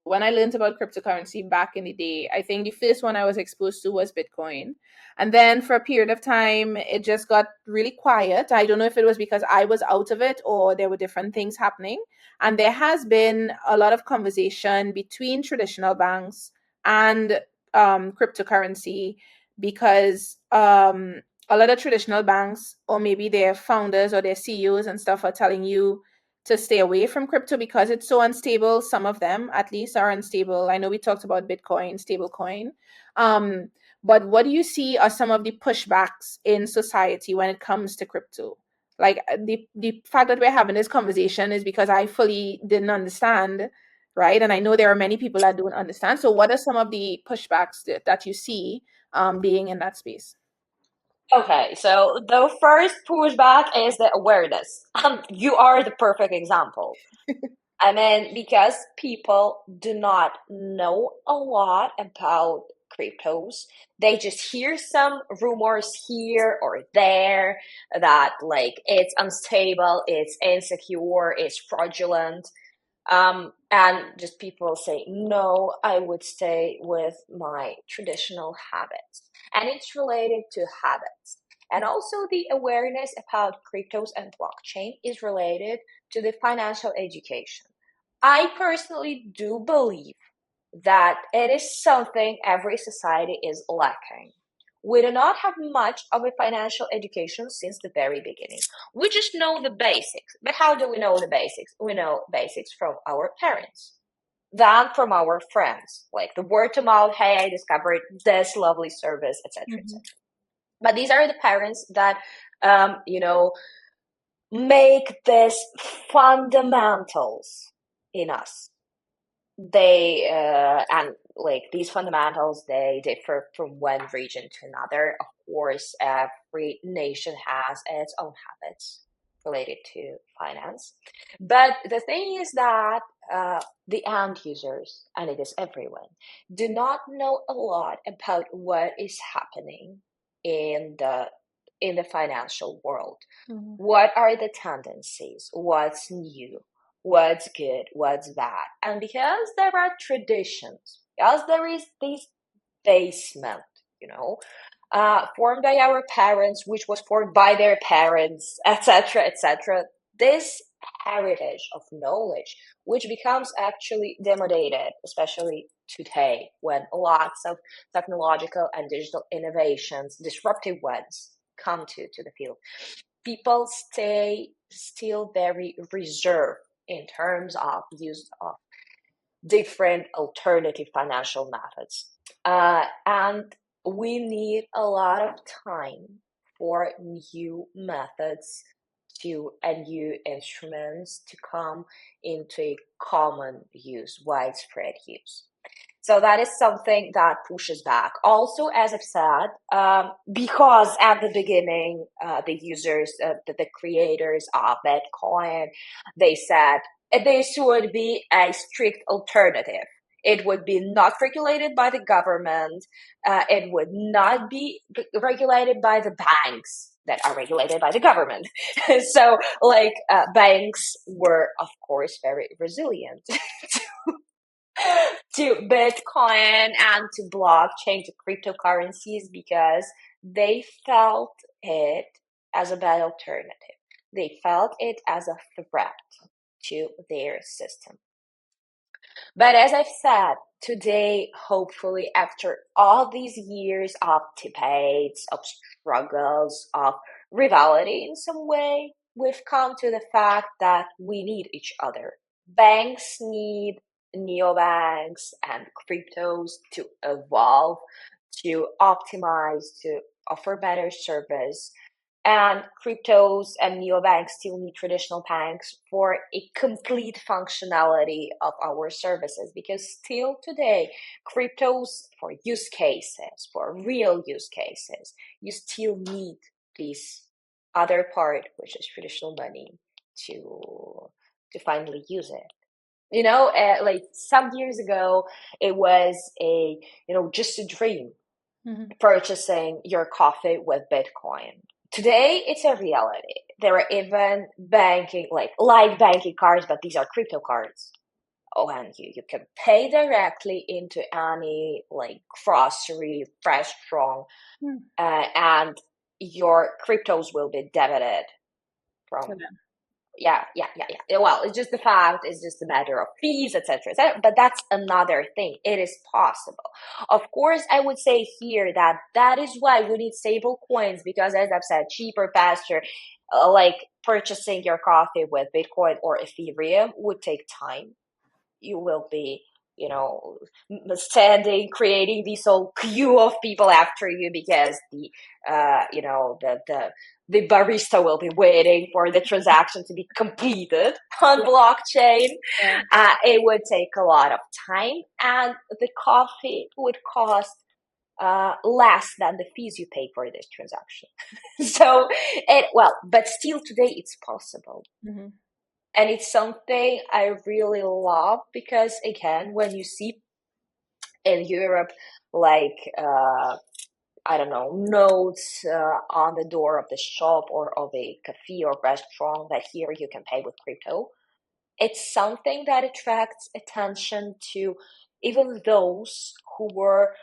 When I learned about cryptocurrency back in the day, I think the first one I was exposed to was Bitcoin. And then for a period of time, it just got really quiet. I don't know if it was because I was out of it or there were different things happening. And there has been a lot of conversation between traditional banks and cryptocurrency because a lot of traditional banks, or maybe their founders or their CEOs and stuff, are telling you to stay away from crypto because it's so unstable. Some of them, at least, are unstable. I know we talked about Bitcoin, stablecoin. Um, but what do you see are some of the pushbacks in society when it comes to crypto? Like the fact that we're having this conversation is because I fully didn't understand, right? And I know there are many people that don't understand. So, what are some of the pushbacks that you see being in that space? Okay, so the first pushback is the awareness. You are the perfect example. I mean, because people do not know a lot about cryptos, they just hear some rumors here or there that like it's unstable, it's insecure, it's fraudulent. And just people say, no, I would stay with my traditional habits. And it's related to habits. And also, the awareness about cryptos and blockchain is related to the financial education. I personally do believe that it is something every society is lacking. We do not have much of a financial education since the very beginning. We just know the basics. But how do we know the basics? We know basics from our parents, then from our friends, like the word to mouth, hey, I discovered this lovely service, etc., Mhm. etc. But these are the parents that, you know, make this fundamentals in us. They and like these fundamentals, they differ from one region to another. Of course, every nation has its own habits related to finance, but the thing is that the end users, and it is everyone, do not know a lot about what is happening in the financial world. Mhm. What are the tendencies? What's new? What's good? What's bad? And because there are traditions, because there is this basement, you know, formed by our parents, which was formed by their parents, etc., etc. This heritage of knowledge, which becomes actually demodated, especially today when lots of technological and digital innovations, disruptive ones, come to the field. People stay still very reserved in terms of use of different alternative financial methods. And we need a lot of time for new methods to and new instruments to come into a common use, widespread use. So that is something that pushes back. Also, as I've said, because at the beginning, the users, the creators of Bitcoin, they said this would be a strict alternative. It would be not regulated by the government. It would not be regulated by the banks that are regulated by the government. So, banks were, of course, very resilient to Bitcoin and to blockchain, to cryptocurrencies, because they felt it as a bad alternative. They felt it as a threat to their system. But as I've said, today, hopefully, after all these years of debates, of struggles, of rivalry in some way, we've come to the fact that we need each other. Banks need neobanks and cryptos to evolve, to optimize, to offer better service. And cryptos and neobanks still need traditional banks for a complete functionality of our services, because still today, cryptos for use cases, for real use cases, you still need this other part, which is traditional money, to finally use it. Like some years ago, it was just a dream, purchasing your coffee with Bitcoin. Today, it's a reality. There are even banking, like banking cards, but these are crypto cards. Oh, and you can pay directly into any grocery restaurant, and your cryptos will be debited from. Yeah. Well, it's just the fact, it's just a matter of fees, etc., etc. But that's another thing. It is possible. Of course, I would say here that is why we need stable coins, because as I've said, cheaper, faster, like purchasing your coffee with Bitcoin or Ethereum would take time. You will be, standing, creating this whole queue of people after you, because the barista will be waiting for the transaction to be completed on blockchain. Yeah. It would take a lot of time, and the coffee would cost less than the fees you pay for this transaction. So, but still today it's possible. Mm-hmm. And it's something I really love, because again, when you see in Europe, I don't know, notes on the door of the shop or of a cafe or restaurant that here you can pay with crypto, it's something that attracts attention to even those who were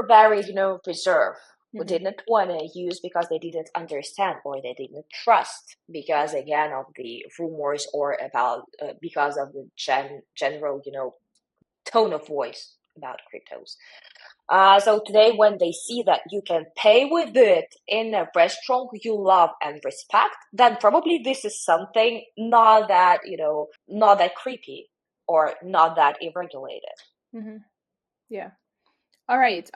very, reserved, who didn't want to use because they didn't understand or they didn't trust, because again of the rumors, or about because of the general, tone of voice about cryptos. So today, when they see that you can pay with it in a restaurant you love and respect, then probably this is something not that, not that creepy or not that irregulated. Mm-hmm. Yeah. All right.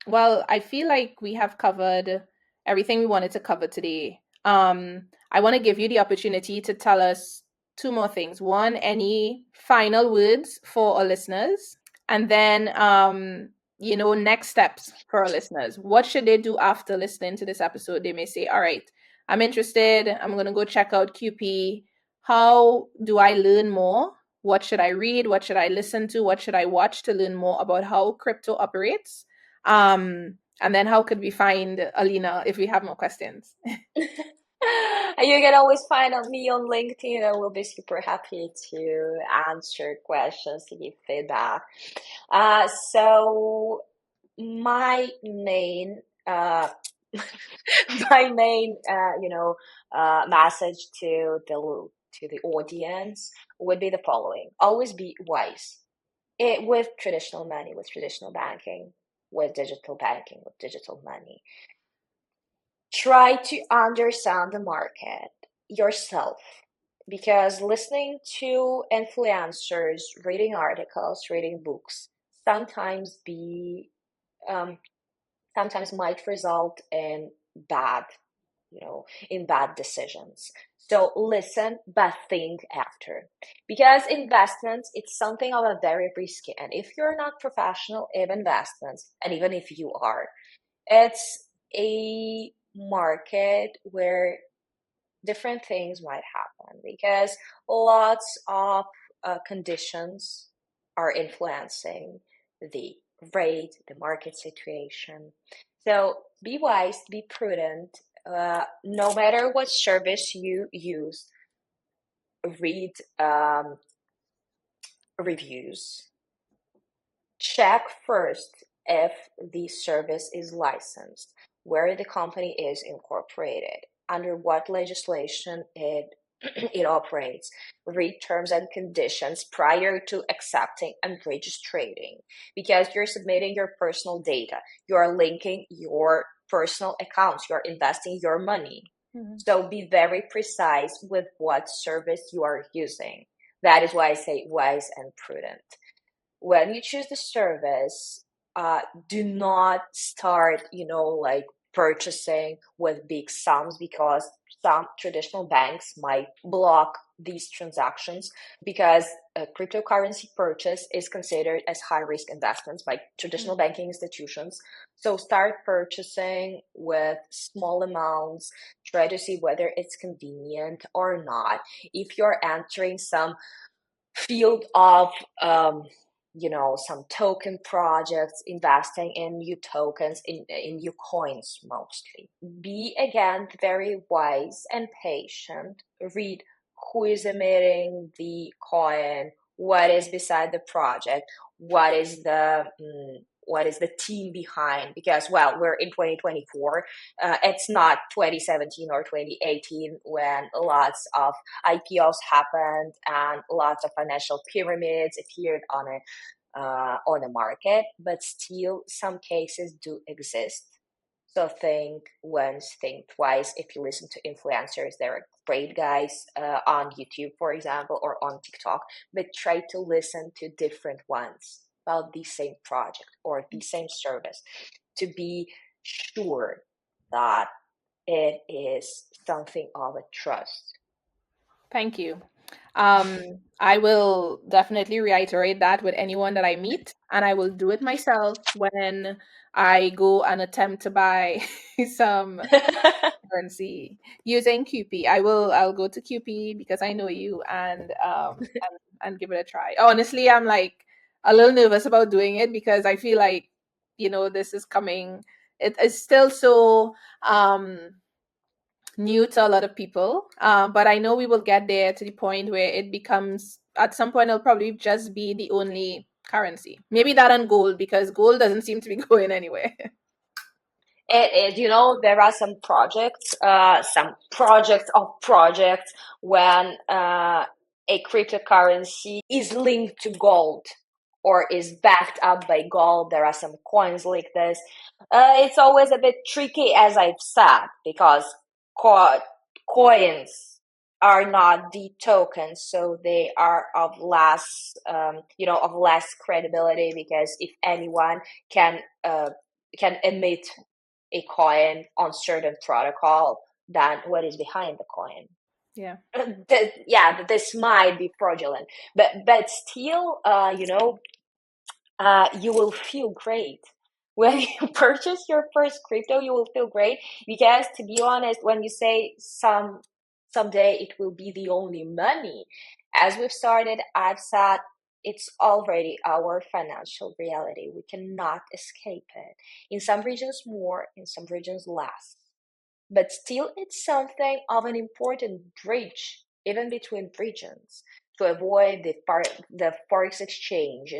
Well, I feel like we have covered everything we wanted to cover today. I want to give you the opportunity to tell us two more things. One, any final words for our listeners, and then next steps for our listeners. What should they do after listening to this episode? They may say, "All right, I'm interested. I'm going to go check out Quppy. How do I learn more? What should I read? What should I listen to? What should I watch to learn more about how crypto operates?" And then how could we find Alina if we have more questions? You can always find me on LinkedIn. I will be super happy to answer questions, to give feedback. So my main my main message to the audience would be the following: always be wise. With traditional money, with traditional banking, with digital banking, with digital money, try to understand the market yourself, because listening to influencers, reading articles, reading books sometimes be um, sometimes might result in bad, in bad decisions. So listen, but think after, because investments, it's something of a very risky. And if you're not professional in investments, and even if you are, it's a market where different things might happen, because lots of conditions are influencing the rate, the market situation. So be wise, be prudent. No matter what service you use, read reviews. Check first if the service is licensed, where the company is incorporated, under what legislation it operates. Read terms and conditions prior to accepting and registering, because you're submitting your personal data, you're linking your personal accounts, you're investing your money. So be very precise with what service you are using. That is why I say wise and prudent. When you choose the service, do not start, like purchasing with big sums, because some traditional banks might block these transactions, because a cryptocurrency purchase is considered as high risk investments by traditional banking institutions. So start purchasing with small amounts, try to see whether it's convenient or not. If you're entering some field of some token projects, investing in new tokens, in new coins mostly, be again very wise and patient. Read who is emitting the coin, what is beside the project, what is the team behind, because, well, we're in 2024. It's not 2017 or 2018 when lots of IPOs happened and lots of financial pyramids appeared on the market, but still some cases do exist. So think once, think twice. If you listen to influencers, there are great guys on YouTube, for example, or on TikTok, but try to listen to different ones about the same project or the same service to be sure that it is something of a trust. Thank you. I will definitely reiterate that with anyone that I meet, and I will do it myself when I go and attempt to buy some currency using Qp. I'll go to Qp because I know you, and give it a try. Honestly, I'm like a little nervous about doing it because I feel like this is coming. It is still so new to a lot of people, but I know we will get there to the point where it becomes, at some point it'll probably just be the only currency. Maybe that and gold, because gold doesn't seem to be going anywhere. It is, there are some projects of projects when a cryptocurrency is linked to gold or is backed up by gold. There are some coins like this. It's always a bit tricky, as I've said, because coins are not the tokens, so they are of less credibility, because if anyone can emit a coin on certain protocol, than what is behind the coin. Yeah. This might be fraudulent, but still, you will feel great when you purchase your first crypto. You will feel great, because, to be honest, when you say someday it will be the only money, as we've started, I've said, it's already our financial reality. We cannot escape it. In some regions more, in some regions less, but still it's something of an important bridge, even between regions, to avoid the forex exchange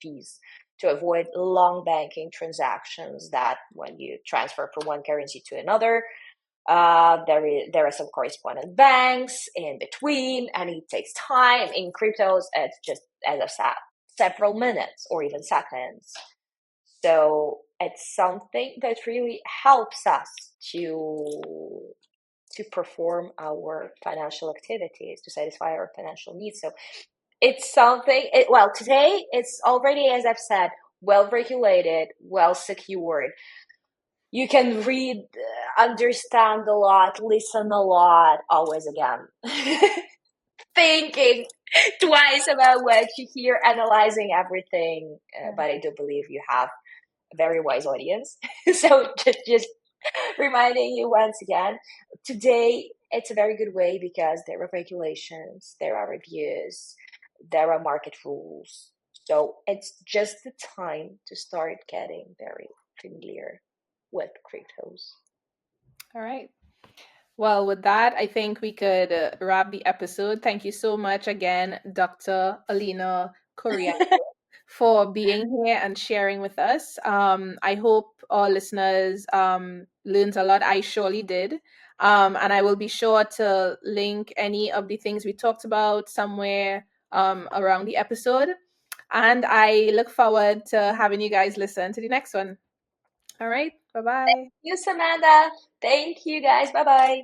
fees, to avoid long banking transactions that when you transfer from one currency to another, there are some correspondent banks in between, and it takes time. In cryptos, it's just, as I said, several minutes or even seconds. So it's something that really helps us to perform our financial activities, to satisfy our financial needs. So it's something, well, today it's already, as I've said, well regulated, well secured. You can read, understand a lot, listen a lot, always again. Thinking twice about what you hear, analyzing everything. But I do believe you have a very wise audience. So just reminding you once again, today it's a very good way because there are regulations, there are reviews, there are market rules. So it's just the time to start getting very familiar with cryptos. All right. Well, with that, I think we could wrap the episode. Thank you so much again, Dr. Alina Kornienko, for being here and sharing with us. I hope our listeners learned a lot. I surely did. And I will be sure to link any of the things we talked about somewhere around the episode. And I look forward to having you guys listen to the next one. All right. Bye bye. Thank you, Samantha. Thank you, guys. Bye bye.